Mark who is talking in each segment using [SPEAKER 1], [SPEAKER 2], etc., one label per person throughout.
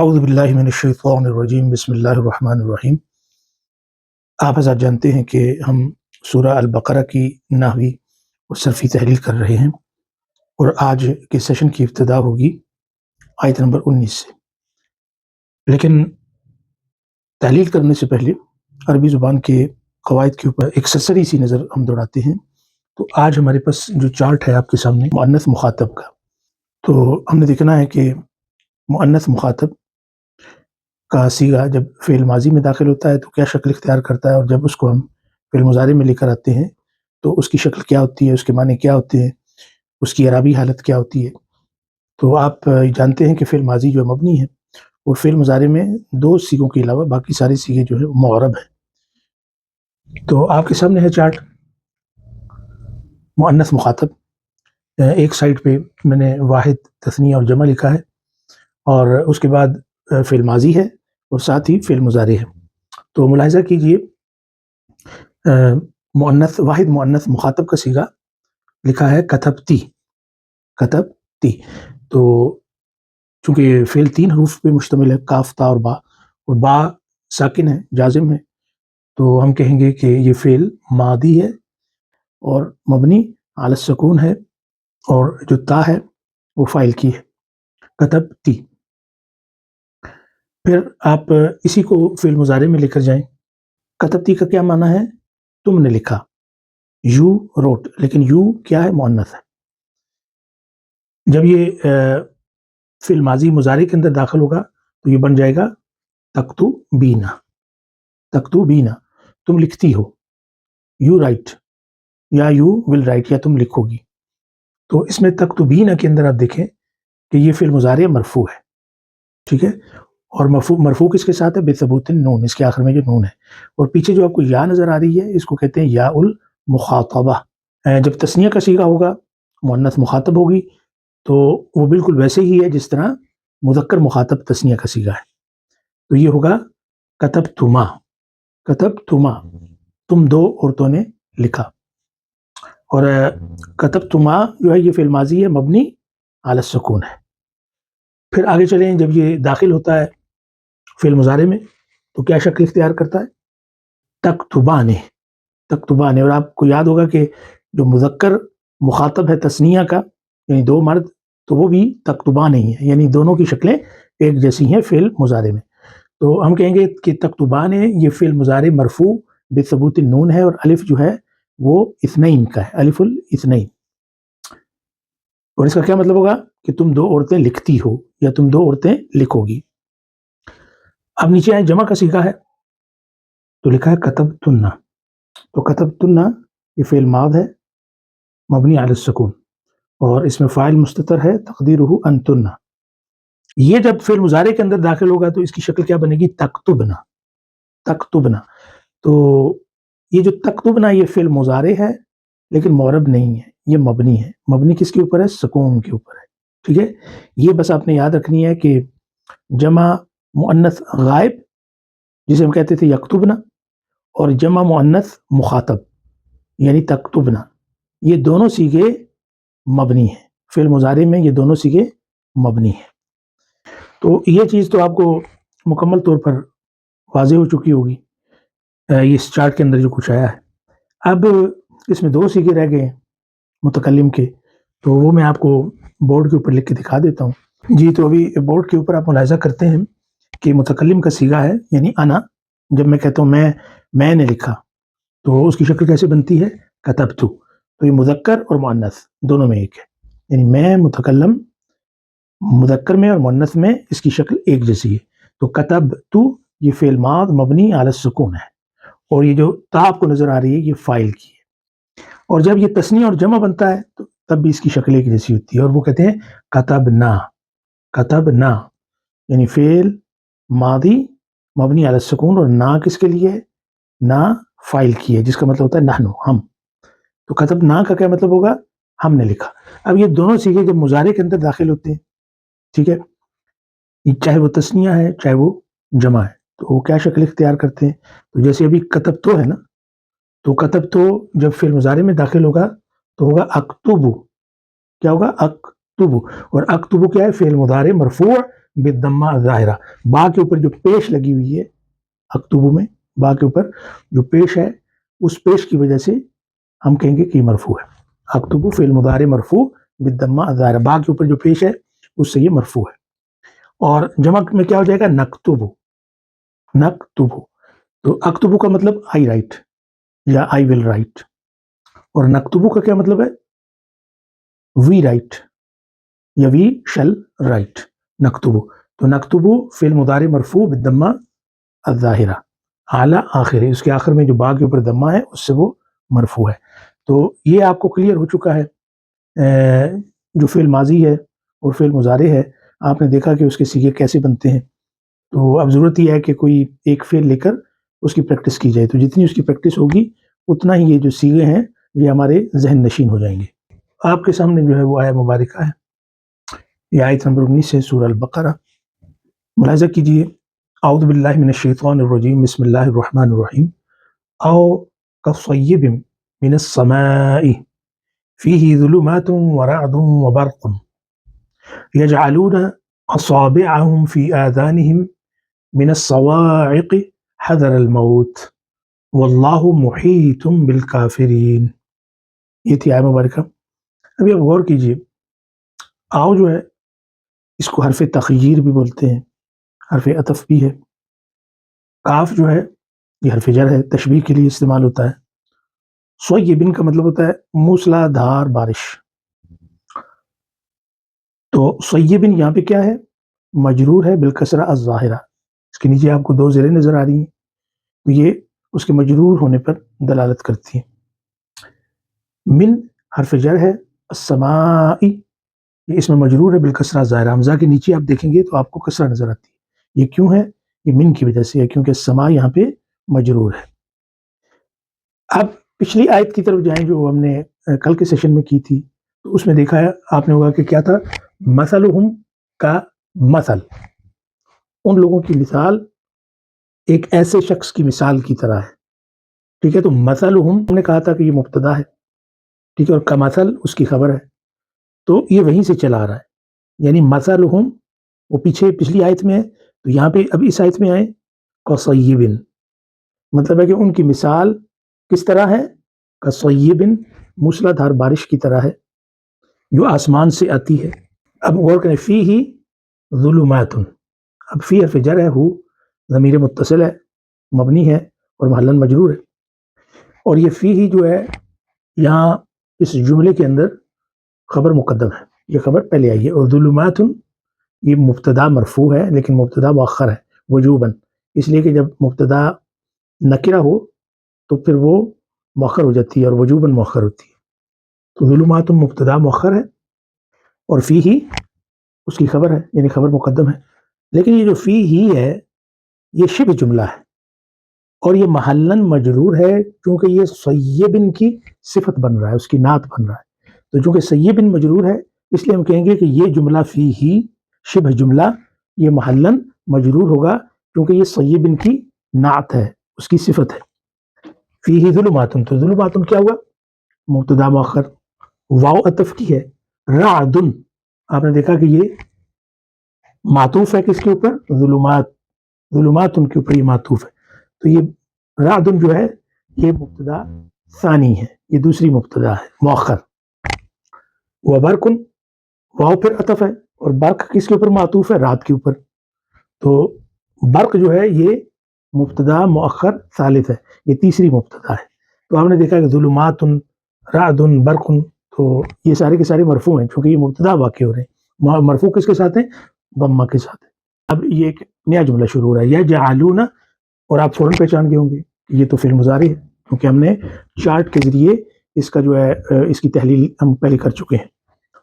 [SPEAKER 1] اعوذ باللہ من الشیطان الرجیم بسم اللہ الرحمن الرحیم۔ آپ حضرات جانتے ہیں کہ ہم سورہ البقرہ کی نحوی اور صرفی تحلیل کر رہے ہیں، اور آج کے سیشن کی ابتدا ہوگی آیت نمبر 19 سے۔ لیکن تحلیل کرنے سے پہلے عربی زبان کے قواعد کے اوپر ایک سرسری سی نظر ہم دوڑاتے ہیں۔ تو آج ہمارے پاس جو چارٹ ہے آپ کے سامنے مؤنث مخاطب کا، تو ہم نے دیکھنا ہے کہ مؤنث مخاطب کا صیغہ جب فعل ماضی میں داخل ہوتا ہے تو کیا شکل اختیار کرتا ہے، اور جب اس کو ہم فعل مضارع میں لے کر آتے ہیں تو اس کی شکل کیا ہوتی ہے، اس کے معنی کیا ہوتے ہیں، اس کی اعرابی حالت کیا ہوتی ہے۔ تو آپ جانتے ہیں کہ فعل ماضی جو مبنی ہے، اور فعل مضارع میں دو صیغوں کے علاوہ باقی سارے صیغے جو ہے معرب ہیں۔ تو آپ کے سامنے ہے چارٹ مؤنث مخاطب، ایک سائڈ پہ میں نے واحد، تثنیہ اور جمع لکھا ہے، اور اس کے بعد فعل ماضی ہے اور ساتھ ہی فعل مضارع ہے۔ تو ملاحظہ کیجئے واحد مؤنث مخاطب کا صیغہ لکھا ہے کتبتی، کتبتی۔ تو چونکہ فعل 3 حروف پہ مشتمل ہے، کاف تا اور با ساکن ہے، جازم ہے، تو ہم کہیں گے کہ یہ فعل ماضی ہے اور مبنی علی السکون ہے، اور جو تا ہے وہ فاعل کی ہے، کتبتی۔ پھر آپ اسی کو فعل مضارع میں لے کر جائیں۔ کتبتی کا کیا معنی ہے؟ تم نے لکھا، یو روٹ، لیکن یو کیا ہے؟ مؤنث ہے۔ جب یہ فعل ماضی مضارع کے اندر داخل ہوگا تو یہ بن جائے گا تکتبینا، تکتبینا، تم لکھتی ہو، یو رائٹ، یا یو ول رائٹ، یا تم لکھو گی۔ تو اس میں تکتبینا کے اندر آپ دیکھیں کہ یہ فعل مضارع مرفوع ہے، ٹھیک ہے، اور مرفوع کس کے ساتھ ہے؟ بے ثبوت نون، اس کے آخر میں جو نون ہے، اور پیچھے جو آپ کو یا نظر آ رہی ہے اس کو کہتے ہیں یا المخاطبہ۔ جب تثنیہ کا صیغہ ہوگا، مؤنث مخاطب ہوگی، تو وہ بالکل ویسے ہی ہے جس طرح مذکر مخاطب تثنیہ کا صیغہ ہے۔ تو یہ ہوگا کتبتما، کتبتما، تم دو عورتوں نے لکھا۔ اور کتبتما جو ہے یہ فعل ماضی ہے، مبنی علی السکون ہے۔ پھر آگے چلیں، جب یہ داخل ہوتا ہے فعل مضارع میں تو کیا شکل اختیار کرتا ہے؟ تکتبانے، تکتبانے۔ اور آپ کو یاد ہوگا کہ جو مذکر مخاطب ہے تثنیہ کا، یعنی دو مرد، تو وہ بھی تکتبانے ہی ہیں، یعنی دونوں کی شکلیں ایک جیسی ہیں فعل مضارع میں۔ تو ہم کہیں گے کہ تکتبانے یہ فعل مضارع مرفوع بے ثبوت نون ہے، اور الف جو ہے وہ اثنین کا ہے، الف الاثنین۔ اور اس کا کیا مطلب ہوگا؟ کہ تم دو عورتیں لکھتی ہو، یا تم دو عورتیں لکھو گی۔ اب نیچے آئے، جمع کا صیغہ ہے تو لکھا ہے کتبتن۔ تو کتبتن یہ فعل ماض ہے، مبنی علی السکون، اور اس میں فاعل مستتر ہے، تقدیرہ انتن۔ یہ جب فعل مضارع کے اندر داخل ہوگا تو اس کی شکل کیا بنے گی؟ تکتبنا، تکتبنا۔ تو یہ جو تکتبنا یہ فعل مضارع ہے لیکن معرب نہیں ہے، یہ مبنی ہے۔ مبنی کس کے اوپر ہے؟ سکون کے اوپر ہے، ٹھیک ہے۔ یہ بس آپ نے یاد رکھنی ہے کہ جمع مؤنث غائب جسے ہم کہتے تھے یکتبنا، اور جمع مؤنث مخاطب یعنی تکتبنا، یہ دونوں صیغے مبنی ہیں، فعل مضارع میں یہ دونوں صیغے مبنی ہیں۔ تو یہ چیز تو آپ کو مکمل طور پر واضح ہو چکی ہوگی اس چارٹ کے اندر جو کچھ آیا ہے۔ اب اس میں دو صیغے رہ گئے ہیں متکلم کے، تو وہ میں آپ کو بورڈ کے اوپر لکھ کے دکھا دیتا ہوں۔ جی، تو ابھی بورڈ کے اوپر آپ ملاحظہ کرتے ہیں کہ متکلم کا صیغہ ہے، یعنی انا۔ جب میں کہتا ہوں میں نے لکھا، تو اس کی شکل کیسے بنتی ہے؟ کتبتو۔ تو یہ مذکر اور مؤنث دونوں میں ایک ہے، یعنی میں متکلم مذکر میں اور مؤنث میں اس کی شکل ایک جیسی ہے۔ تو کتبتو یہ فعل ماض مبنی علی السکون ہے، اور یہ جو تا آپ کو نظر آ رہی ہے یہ فاعل کی ہے۔ اور جب یہ تثنیہ اور جمع بنتا ہے تو تب بھی اس کی شکل ایک جیسی ہوتی ہے، اور وہ کہتے ہیں کتبنا، کتبنا، یعنی فعل ماضی مبنی علی السکون، اور نا کس کے لیے ہے؟ نا فاعل کی ہے، جس کا مطلب ہوتا ہے نحنو، ہم۔ تو کتبنا کا کیا مطلب ہوگا؟ ہم نے لکھا۔ اب یہ دونوں صیغے جب مضارع کے اندر داخل ہوتے ہیں، ٹھیک ہے، چاہے وہ تثنیہ ہے چاہے وہ جمع ہے، تو وہ کیا شکل اختیار کرتے ہیں؟ تو جیسے ابھی کتبتو ہے نا، تو کتبتو جب فعل مضارع میں داخل ہوگا تو ہوگا اکتبو۔ کیا ہوگا؟ اکتبو۔ اور اکتبو کیا ہے؟ فعل مضارع مرفوع بالضمہ الظاہرہ، با کے اوپر جو پیش لگی ہوئی ہے اکتبو میں، با کے اوپر جو پیش ہے اس پیش کی وجہ سے ہم کہیں گے کہ مرفوع ہے. اکتبو فعل مضارع مرفوع بالضمہ الظاہرہ، با کے اوپر جو پیش ہے اس سے یہ مرفوع ہے. اور جمع میں کیا ہو جائے گا؟ نکتبو. نکتبو تو اکتبو کا مطلب آئی رائٹ یا آئی ول رائٹ، اور نکتبو کا کیا مطلب ہے؟ وی رائٹ یا وی شل رائٹ. نکتبو تو نکتبو فعل مضارع مرفوع بالضمہ الظاہرہ اعلیٰ آخر ہے، اس کے آخر میں جو با کے اوپر ضمہ ہے اس سے وہ مرفوع ہے. تو یہ آپ کو کلیئر ہو چکا ہے. جو فعل ماضی ہے اور فعل مضارع ہے آپ نے دیکھا کہ اس کے صیغے کیسے بنتے ہیں. تو اب ضرورت یہ ہے کہ کوئی ایک فعل لے کر اس کی پریکٹس کی جائے، تو جتنی اس کی پریکٹس ہوگی اتنا ہی یہ جو صیغے ہیں یہ ہمارے ذہن نشین ہو جائیں گے. آپ کے سامنے جو ہے وہ آیہ مبارکہ ہے، یہ آیت نمبر 19 ہے سورہ البقرہ. ملاحظہ کیجیے، اعوذ باللہ من الشیطان الرجیم، بسم اللہ الرحمن الرحیم. او کصیب من السماء فیہ ظلمات ورعد وبرق یجعلون اصابعهم فی آذانهم من الصواعق حذر الموت واللہ محیط بالکافرین. یہ تھی آیہ مبارکہ. ابھی آپ غور کیجیے، آؤ جو ہے اس کو حرف تخییر بھی بولتے ہیں، حرف عطف بھی ہے. کاف جو ہے یہ حرف جر ہے، تشبیہ کے لیے استعمال ہوتا ہے. صیبن کا مطلب ہوتا ہے موسلا دھار بارش. تو صیبن یہاں پہ کیا ہے؟ مجرور ہے بالکسرہ الظاہرہ. اس کے نیچے آپ کو دو زیریں نظر آ رہی ہیں، تو یہ اس کے مجرور ہونے پر دلالت کرتی ہیں. من حرف جر ہے، السماء یہ اس میں مجرور ہے بالکسرہ الظاہرہ. حمزہ کے نیچے آپ دیکھیں گے تو آپ کو کسرہ نظر آتی ہے. یہ کیوں ہے؟ یہ من کی وجہ سے ہے، کیونکہ السماء یہاں پہ مجرور ہے. اب پچھلی آیت کی طرف جائیں جو ہم نے کل کے سیشن میں کی تھی، تو اس میں دیکھا ہے آپ نے ہوگا کہ کیا تھا؟ مثلہم کا مثل، ان لوگوں کی مثال ایک ایسے شخص کی مثال کی طرح ہے. ٹھیک ہے، تو مثلہم ہم نے کہا تھا کہ یہ مبتدا ہے، ٹھیک ہے، اور کا مثل اس کی خبر ہے. تو یہ وہیں سے چلا آ رہا ہے، یعنی مثلہم وہ پیچھے پچھلی آیت میں ہے، تو یہاں پہ اب اس آیت میں آئے کصیبن، مطلب ہے کہ ان کی مثال کس طرح ہے؟ کصیبن موسلا دھار بارش کی طرح ہے جو آسمان سے آتی ہے. اب غور کریں، فی ہی ظلمات، اب فی حرف جر ہے، ہو ضمیر متصل ہے، مبنی ہے اور محلاً مجرور ہے. اور یہ فی ہی جو ہے یہاں اس جملے کے اندر خبر مقدم ہے، یہ خبر پہلے آئی ہے. اور ظلمات یہ مبتدا مرفوع ہے لیکن مبتدا مؤخر ہے وجوباً، اس لیے کہ جب مبتدا نکرہ ہو تو پھر وہ مؤخر ہو جاتی ہے اور وجوباً مؤخر ہوتی ہے. تو ظلمات مبتدا مؤخر ہے اور فی ہی اس کی خبر ہے، یعنی خبر مقدم ہے. لیکن یہ جو فی ہی ہے یہ شبہ جملہ ہے اور یہ محلاً مجرور ہے کیونکہ یہ صیبن کی صفت بن رہا ہے، اس کی نعت بن رہا ہے. تو چونکہ صیبن مجرور ہے اس لیے ہم کہیں گے کہ یہ جملہ فی ہی شبہ جملہ یہ محلاً مجرور ہوگا کیونکہ یہ صیبن کی نعت ہے، اس کی صفت ہے. فی ہی ظلمات، تو ظلمات کیا ہوا؟ مبتدا مؤخر، واو عطف کی ہے. رعد آپ نے دیکھا کہ یہ معطوف ہے کس کے اوپر؟ ظلمات، ظلمات ان کے اوپر یہ معطوف ہے. تو یہ رعد جو ہے یہ مبتدا ثانی ہے، یہ دوسری مبتدا ہے مؤخر. وبرق واو پھر عطف ہے اور برق کس کے اوپر معطوف ہے؟ رعد کے اوپر. تو برق جو ہے یہ مبتدا مؤخر ثالث ہے، یہ تیسری مبتدا ہے. تو آپ نے دیکھا کہ ظلمات رعد برق، تو یہ سارے کے سارے مرفوع ہیں چونکہ یہ مبتدا واقع ہو رہے ہیں. مرفوع کس کے ساتھ ہیں؟ ضمہ کے ساتھ ہے. اب یہ ایک نیا جملہ شروع ہو رہا ہے، یجعلون، اور آپ فوراً پہچان گئے ہوں گے یہ تو فعل مضارع ہے کیونکہ ہم نے چارٹ کے ذریعے اس کا جو ہے اس کی تحلیل ہم پہلے کر چکے ہیں.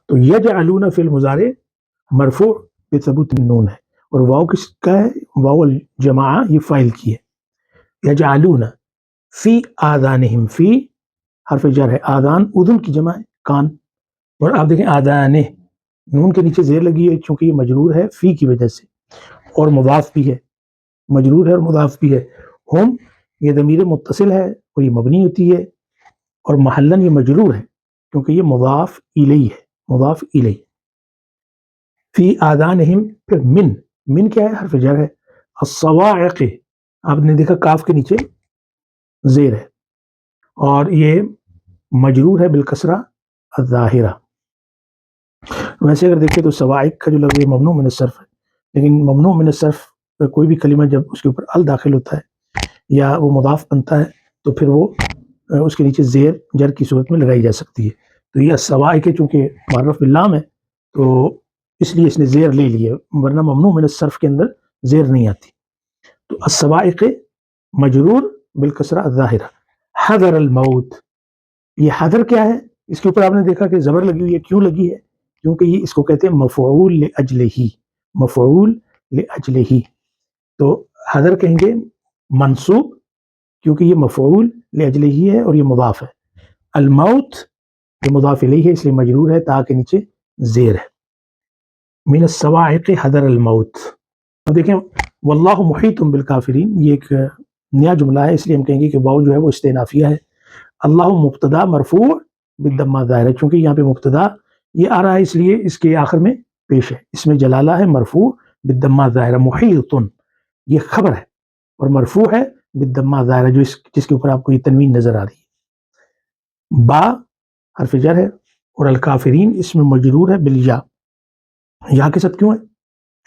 [SPEAKER 1] تو یجعلون فعل مضارع مرفوع بثبوت النون ہے، اور واو کس کا ہے؟ واو الجماعہ یہ فاعل کی ہے. یجعلون فی آذانہم، فی حرف جر ہے، آذان اذن کی جمع ہے کان، اور آپ دیکھیں آذانہ نون کے نیچے زیر لگی ہے چونکہ یہ مجرور ہے فی کی وجہ سے اور مضاف بھی ہے، مجرور ہے اور مضاف بھی ہے. ہم یہ ضمیر متصل ہے اور یہ مبنی ہوتی ہے اور محلاً یہ مجرور ہے کیونکہ یہ مضاف الیہ ہے، مضاف الیہ. فی آذانہم پھر من من کیا ہے؟ حرف جر ہے. الصواعق آپ نے دیکھا کاف کے نیچے زیر ہے اور یہ مجرور ہے بالکسرہ الظاہرہ. ویسے اگر دیکھیں تو صواعق کا جو لفظ ہے ممنوع من الصرف ہے، لیکن ممنوع من الصرف کوئی بھی کلمہ جب اس کے اوپر ال داخل ہوتا ہے یا وہ مضاف بنتا ہے تو پھر وہ اس کے نیچے زیر جر کی صورت میں لگائی جا سکتی ہے. تو یہ الصواعق چونکہ معرف باللام ہے تو اس لیے اس نے زیر لے لی ہے، ورنہ ممنوع من الصرف کے اندر زیر نہیں آتی. تو الصواعق مجرور بالکسرہ الظاہرہ. حذر الموت، یہ حذر کیا ہے؟ اس کے اوپر آپ نے دیکھا کہ زبر لگی ہوئی ہے. کیوں لگی ہے؟ کیونکہ یہ اس کو کہتے ہیں مفعول لاجلہ، مفعول لاجلہ. تو حذر کہیں گے منصوب کیونکہ یہ مفعول لاجلہ ہے اور یہ مضاف ہے. الموت یہ مضاف الیہ ہے اس لیے مجرور ہے، تا کے نیچے زیر ہے. من الصواعق حذر الموت. اب دیکھیں واللہ محیط بالکافرین، یہ ایک نیا جملہ ہے اس لیے ہم کہیں گے کہ واو جو ہے وہ استئنافیہ ہے. اللہ مبتدا مرفوع بالضمہ ظاہرہ، چونکہ یہاں پہ مبتدا یہ آ رہا ہے اس لیے اس کے آخر میں پیش ہے، اس میں جلالہ ہے مرفوع بالضمہ ظاہرہ. محیط یہ خبر ہے اور مرفوع ہے بالضمہ ظاہرہ جس کے اوپر آپ کو یہ تنوین نظر آ رہی ہے. با حرف جر ہے اور الکافرین اس میں مجرور ہے بالیا. یا کے ساتھ کیوں ہے؟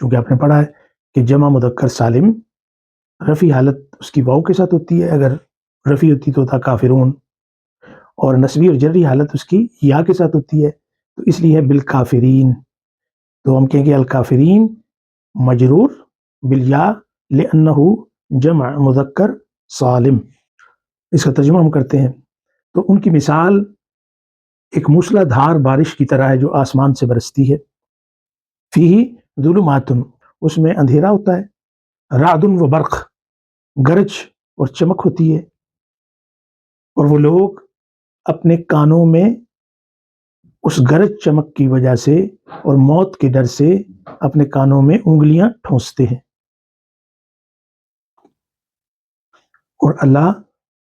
[SPEAKER 1] چونکہ آپ نے پڑھا ہے کہ جمع مذکر سالم رفع حالت اس کی واو کے ساتھ ہوتی ہے، اگر رفع ہوتی تو تھا کافرون، اور نسبی اور جری حالت اس کی یا کے ساتھ ہوتی ہے تو اس لیے ہے بالکافرین. تو ہم کہیں گے الکافرین مجرور بالیا لأنہ جمع مذکر سالم. اس کا ترجمہ ہم کرتے ہیں تو ان کی مثال ایک موسلا دھار بارش کی طرح ہے جو آسمان سے برستی ہے. فیہ ظلمات اس میں اندھیرا ہوتا ہے، رعد و برق گرج اور چمک ہوتی ہے، اور وہ لوگ اپنے کانوں میں اس گرج چمک کی وجہ سے اور موت کے ڈر سے اپنے کانوں میں انگلیاں ٹھونستے ہیں. اور اللہ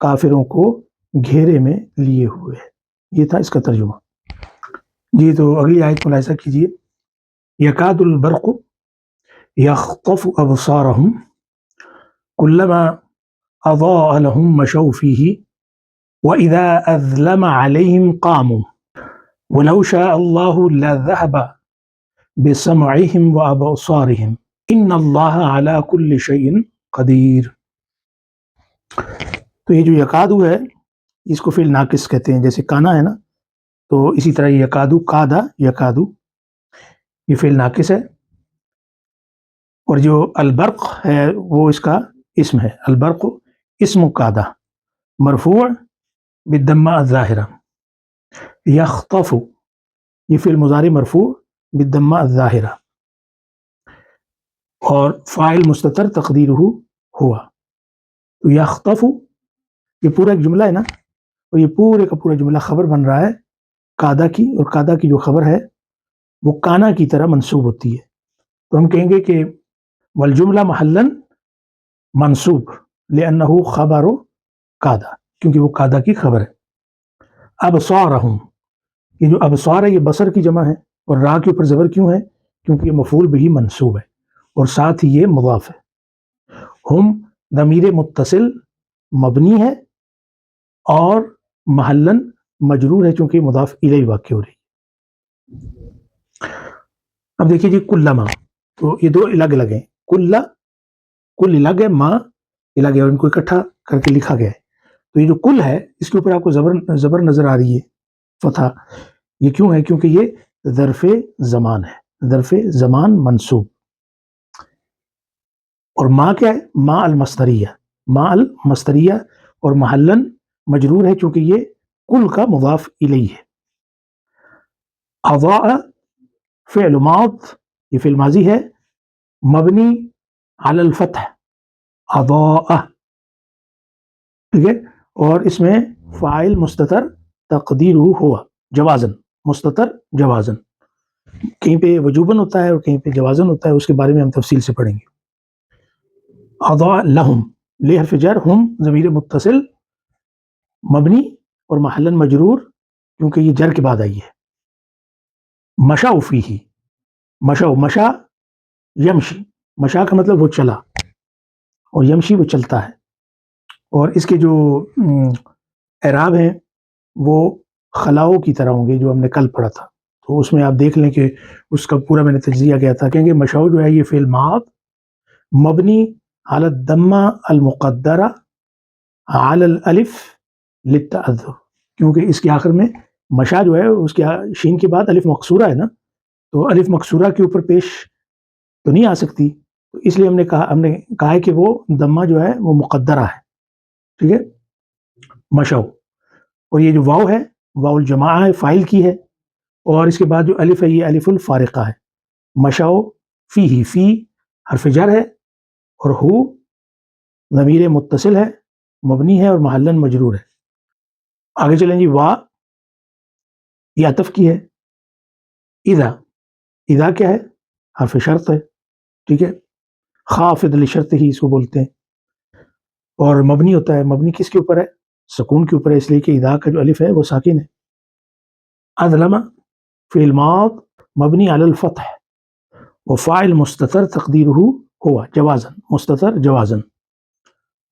[SPEAKER 1] کافروں کو گھیرے میں لیے ہوئے ہے. یہ تھا اس کا ترجمہ. جی تو اگلی آیت ملاحظہ کیجیے. یکاد البرق یخطف ابصارهم کلما اضاء لهم مشوا فیہ وَإِذَا أَظْلَمَ عَلَيْهِمْ قَامُوا وَلَوْ شَاءَ اللَّهُ لَذَهَبَ بِسَمْعِهِمْ وَأَبْصَارِهِمْ إِنَّ اللَّهَ عَلَى كُلِّ شَيْءٍ قَدِيرٌ. تو یہ جو یکادو ہے اس کو فعل ناقص کہتے ہیں، جیسے کانا ہے نا تو اسی طرح یکادو کادا یکادو یہ فعل ناقص ہے. اور جو البرق ہے وہ اس کا اسم ہے. البرق اسم کادا مرفوع بالضمہ الظاہرہ. یخطف یہ فعل مضارع مرفوع بالضمہ الظاہرہ اور فاعل مستتر تقدیرہ ہوا. تو یخطف یہ پورا ایک جملہ ہے نا، اور یہ پورے کا پورا جملہ خبر بن رہا ہے قادا کی، اور قادا کی جو خبر ہے وہ کانا کی طرح منصوب ہوتی ہے. تو ہم کہیں گے کہ والجملہ محلا منصوب لأنہ خبر قادا، کیونکہ وہ قادا کی خبر ہے. ابصارہم یہ جو ابصار ہے یہ بصر کی جمع ہے، اور را کے اوپر زبر کیوں ہے؟ کیونکہ یہ مفعول بہ منصوب ہے اور ساتھ ہی یہ مضاف ہے. ہم ضمیر متصل مبنی ہے اور محلاً مجرور ہے چونکہ مضاف الیہ واقع ہو رہی ہے. اب دیکھیے جی کلما، تو یہ دو الگ الگ ہیں. کل الگ ہے، ما الگ ہے، اور ان کو اکٹھا کر کے لکھا گیا ہے. تو یہ جو کل ہے اس کے اوپر آپ کو زبر نظر آ رہی ہے فتح. یہ کیوں ہے؟ کیونکہ یہ ظرف زمان ہے، ظرف زمان منصوب. اور ما کیا ہے؟ ما المصدریہ، ما المصدریہ اور محلاً مجرور ہے چونکہ یہ کل کا مضاف الیہ ہے. اضاء فعل ماض یہ فعل ماضی ہے مبنی علی الفتح اضاء، ٹھیک ہے، اور اس میں فاعل مستتر تقدیرہ ہوا جوازن، مستتر جوازن. کہیں پہ وجوباً ہوتا ہے اور کہیں پہ جوازن ہوتا ہے، اس کے بارے میں ہم تفصیل سے پڑھیں گے. اضاء لہم لے حرف جر، ہم ضمیر متصل مبنی اور محلاً مجرور کیونکہ یہ جر کے بعد آئی ہے. مشوا فیہ، مشا یمشی مشا کا مطلب وہ چلا، اور یمشی وہ چلتا ہے، اور اس کے جو اعراب ہیں وہ خلاؤں کی طرح ہوں گے جو ہم نے کل پڑھا تھا، تو اس میں آپ دیکھ لیں کہ اس کا پورا میں نے تجزیہ کیا تھا. کہیں گے مشاؤ جو ہے یہ فعل ماض مبنی علی الضمہ المقدرہ علی الالف للتعذر، کیونکہ اس کے آخر میں مشا جو ہے اس کے شین کے بعد الف مقصورہ ہے نا، تو الف مقصورہ کے اوپر پیش تو نہیں آ سکتی، تو اس لیے ہم نے کہا ہے کہ وہ ضمہ جو ہے وہ مقدرہ ہے. ٹھیک ہے، مشاؤ. اور یہ جو واو ہے واو الجماعہ ہے، فاعل کی ہے، اور اس کے بعد جو الف ہے یہ الف الفارقہ ہے. مشاؤ فی حرف جر ہے، اور ہو ضمیر متصل ہے، مبنی ہے اور محلن مجرور ہے. آگے چلیں جی. وا یہ عطف کی ہے. اذا کیا ہے؟ حرف شرط ہے. ٹھیک ہے، خافض لشرط ہی اس کو بولتے ہیں، اور مبنی ہوتا ہے. مبنی کس کے اوپر ہے؟ سکون کے اوپر ہے، اس لیے کہ اذا کا جو الف ہے وہ ساکن ہے. اظلم فعل ماض مبنی علی الفتح وفاعل مستتر تقدیرہ ہوا جوازا، مستتر جوازا.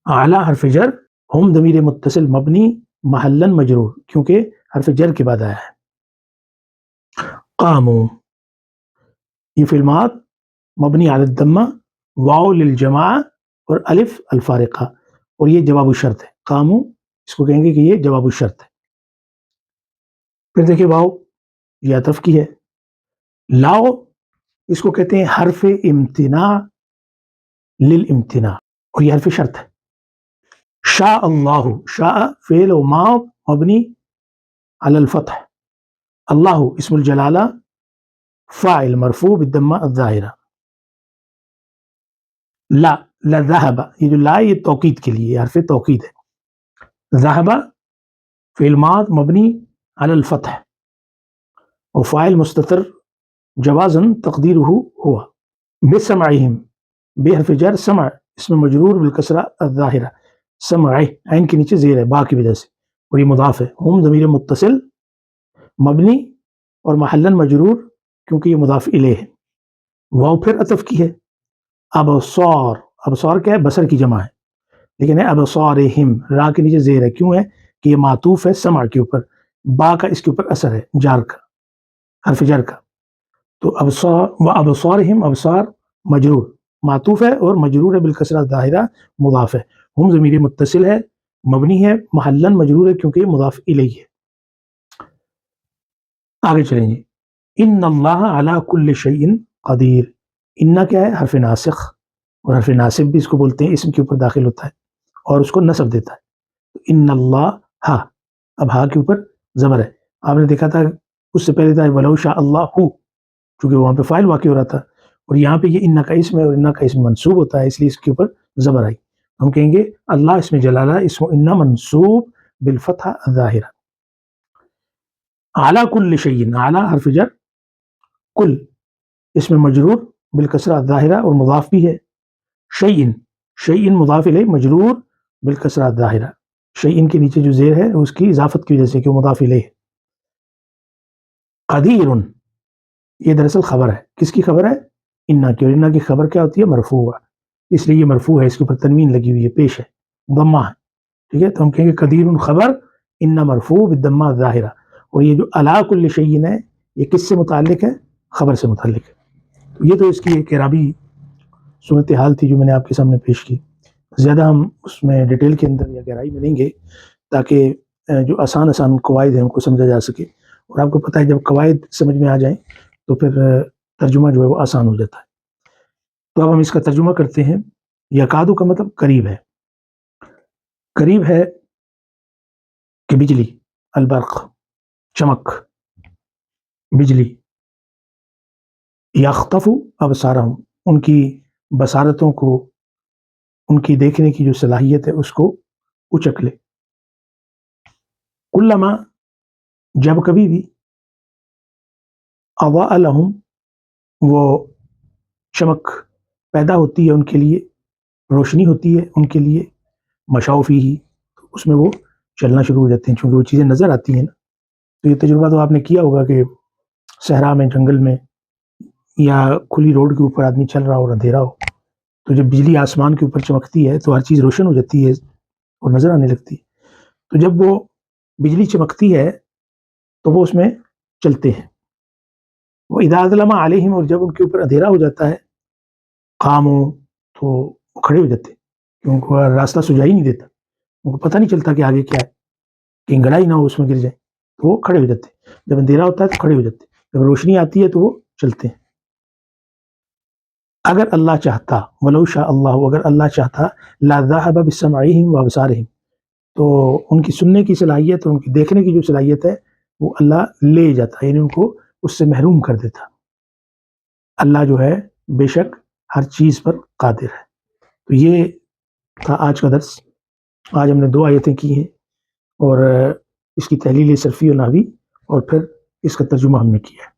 [SPEAKER 1] اعلی حرف جر، ہم ضمیر متصل مبنی محلن مجرور، کیونکہ حرف جر کے بعد آیا ہے. قاموا یہ فعل ماض مبنی علی الضمہ واو للجماعہ اور الف الفارقہ، اور یہ جواب الشرط ہے. قاموا اس کو کہیں گے کہ یہ جواب الشرط ہے. پھر دیکھیں واو یہ عطف کی ہے. لاؤ اس کو کہتے ہیں حرف امتناع للامتناع، اور یہ حرف شرط ہے. شاء اللہ، شاء فعل و ماض مبنی علی الفتح، اللہ اسم الجلالہ فاعل مرفوع بالضمہ الظاہرہ. لا ذهب، یہ جو لا یہ توکید کے لیے حرف توکید ہے. ذهب فعل ماض مبنی علی الفتح وفاعل مستتر جوازا تقدیرہ ہوا. بسمعہم بے حرف جر، سمع اسم مجرور بالکسرہ الظاہرہ، سمع عین کے نیچے زیر ہے با کی وجہ سے، اور یہ مضاف ہے. ہم ضمیر متصل مبنی اور محلن مجرور کیونکہ یہ مضاف الیہ ہے. واو پھر عطف کی ہے. ابصار، ابصار کیا ہے؟ بصر کی جمع ہے، لیکن ہے ابصارہم، را کے نیچے زیر ہے. کیوں ہے؟ کہ یہ معطوف ہے سمع کے اوپر، با کا اس کے اوپر اثر ہے جار کا، حرف جر کا. تو ابصار و ابصارہم، ابصار مجرور معطوف ہے اور مجرور ہے بالکسرہ ظاہرہ، مضاف ہے. ہم ضمیر متصل ہے مبنی ہے محلن مجرور ہے کیونکہ یہ مضاف الیہ ہے. آگے چلیں جی. ان اللہ علی کل شیء قدیر، ان کیا ہے؟ حرف ناسخ، اور حرف ناسب بھی اس کو بولتے ہیں، اسم کے اوپر داخل ہوتا ہے اور اس کو نصب دیتا ہے. ان اللہ ہا، اب ہا کے اوپر زبر ہے. آپ نے دیکھا تھا اس سے پہلے تھا ولو شاء اللہ، چونکہ وہاں پہ فاعل واقع ہو رہا تھا، اور یہاں پہ یہ ان کا اسم ہے اور ان کا اسم منصوب ہوتا ہے، اس لیے اس کے اوپر زبر آئی. ہم کہیں گے اللہ اسم جلالہ اسم ان منصوب بالفتحہ الظاہرہ. اعلیٰ کل شیء، اعلیٰ حرف جر، کل اسم مجرور بالکسرہ الظاہرہ اور مضاف بھی ہے. شیء، شیء مضاف الیہ مجرور بالکسرہ الظاہرہ، شیء کے نیچے جو زیر ہے اس کی اضافت کی وجہ سے کہ وہ مضاف الیہ ہے. قدیر یہ دراصل خبر ہے. کس کی خبر ہے؟ انا کی. اور انا کی خبر کیا ہوتی ہے؟ مرفوع، اس لیے یہ مرفوع ہے، اس کے اوپر تنوین لگی ہوئی ہے، پیش ہے، ضمہ ہے. ٹھیک ہے، تو ہم کہیں گے قدیر خبر انا مرفوع بالضمہ الظاہرہ. اور یہ جو علی کل شیء ہے یہ کس سے متعلق ہے؟ خبر سے متعلق ہے. یہ تو اس کی ایک اعرابی صورتحال تھی جو میں نے آپ کے سامنے پیش کی. زیادہ ہم اس میں ڈیٹیل کے اندر یا گہرائی میں نہیں گئے تاکہ جو آسان قواعد ہیں ان کو سمجھا جا سکے. اور آپ کو پتہ ہے جب قواعد سمجھ میں آ جائیں تو پھر ترجمہ جو ہے وہ آسان ہو جاتا ہے. تو اب ہم اس کا ترجمہ کرتے ہیں. یکادو کا مطلب قریب ہے، قریب ہے کہ بجلی، البرق چمک، بجلی. یخطف ابصارہم ان کی بصارتوں کو، ان کی دیکھنے کی جو صلاحیت ہے اس کو اچک لے. کلما جب کبھی بھی، اضاء لہم وہ چمک پیدا ہوتی ہے ان کے لیے، روشنی ہوتی ہے ان کے لیے، مشاؤ فیہ اس میں وہ چلنا شروع ہو جاتے ہیں چونکہ وہ چیزیں نظر آتی ہیں نا. تو یہ تجربہ تو آپ نے کیا ہوگا کہ صحرا میں، جنگل میں یا کھلی روڈ کے اوپر آدمی چل رہا ہو اور اندھیرا ہو تو جب بجلی آسمان کے اوپر چمکتی ہے تو ہر چیز روشن ہو جاتی ہے اور نظر آنے لگتی ہے. تو جب وہ بجلی چمکتی ہے تو وہ اس میں چلتے ہیں. وہ اذا اظلم علیہم، اور جب ان کے اوپر اندھیرا ہو جاتا ہے، قاموا، تو وہ کھڑے ہو جاتے ہیں، ان کو راستہ سجائی نہیں دیتا، ان کو پتہ نہیں چلتا کہ آگے کیا ہے، کہیں گڑا ہی نہ ہو اس میں گر جائے، تو وہ کھڑے ہو جاتے ہیں. جب اندھیرا ہوتا ہے تو کھڑے ہو جاتے ہیں، جب روشنی آتی ہے تو وہ چلتے ہیں. اگر اللہ چاہتا، ولو شاء اللہ، اگر اللہ چاہتا، لا ذهب بسمعهم وابصارهم، تو ان کی سننے کی صلاحیت اور ان کی دیکھنے کی جو صلاحیت ہے وہ اللہ لے جاتا، یعنی ان کو اس سے محروم کر دیتا. اللہ جو ہے بے شک ہر چیز پر قادر ہے. تو یہ تھا آج کا درس. آج ہم نے 2 آیتیں کی ہیں اور اس کی تحلیل صرفی و نحوی، اور پھر اس کا ترجمہ ہم نے کیا ہے.